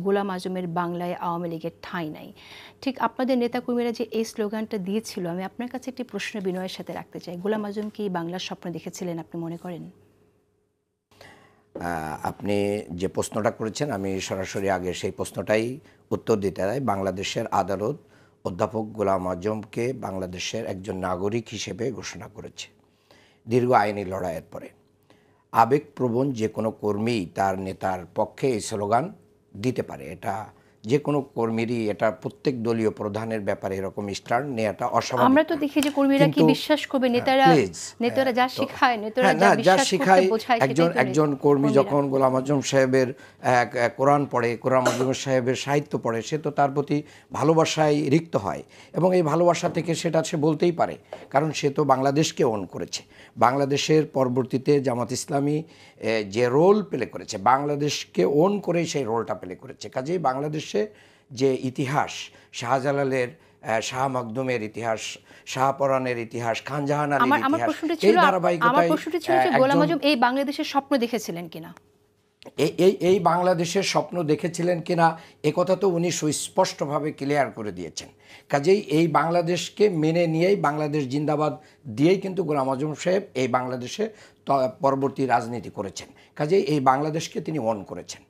গোলাম আজমের বাংলায় আওয়ামী লীগের ঠাঁই নাই। ঠিক আপনাদের নেতাকর্মীরা যে এই স্লোগানটা দিয়েছিল, আমি আপনার কাছে একটি প্রশ্ন বিনয়ের সাথে রাখতে চাই। গোলাম আজম কি বাংলার স্বপ্ন দেখেছিলেন আপনি মনে করেন? আপনি যে প্রশ্নটা করেছেন আমি সরাসরি আগে সেই প্রশ্নটাই উত্তর দিতে চাই। বাংলাদেশের আদালত অধ্যাপক গোলাম আজমকে বাংলাদেশের একজন নাগরিক হিসেবে ঘোষণা করেছে দীর্ঘ আইনি লড়াইয়ের পরে। আবেগপ্রবণ যে কোনো কর্মী তার নেতার পক্ষে এই স্লোগান দিতে পারে, এটা যে কোনো কর্মীরই, এটা প্রত্যেক দলীয় প্রধানের ব্যাপারে এরকম স্টান্ড নেওয়াটা অস্বাভাবিক। আমরা তো দেখি যে কর্মীরা কি বিশ্বাস করবে, নেতারা যা শিখায়, নেতারা যা বিশ্বাস করতে বোঝায়, একজন কর্মী যখন গোলাম আজম সাহেবের কোরআন পড়ে, গোলাম আজম সাহেবের সাহিত্য পড়ে, সে তো তার প্রতি ভালোবাসায় রিক্ত হয় এবং এই ভালোবাসা থেকে সেটা সে বলতেই পারে, কারণ সে তো বাংলাদেশকে ওন করেছে। বাংলাদেশের পরবর্তীতে জামাত ইসলামী যে রোল প্লে করেছে, বাংলাদেশকে ওন করেই সেই রোলটা প্লে করেছে। কাজেই বাংলাদেশে যে ইতিহাস, শাহজালালের, শাহ মখদুমের ইতিহাস, শাহপরানের ইতিহাস, খানজাহান আলীর ইতিহাস, এই ধারাবাহিকতায় গোলাম আজম এই বাংলাদেশের স্বপ্ন দেখেছিলেন কিনা, এই বাংলাদেশের স্বপ্ন দেখেছিলেন কিনা একথা তো উনি সুস্পষ্টভাবে ক্লিয়ার করে দিয়েছেন। কাজেই এই বাংলাদেশকে মেনে নিয়েই, বাংলাদেশ জিন্দাবাদ দিয়েই কিন্তু গোলাম আজম সাহেব এই বাংলাদেশে পরবর্তী রাজনীতি করেছেন। কাজেই এই বাংলাদেশকে তিনি ওন করেছেন।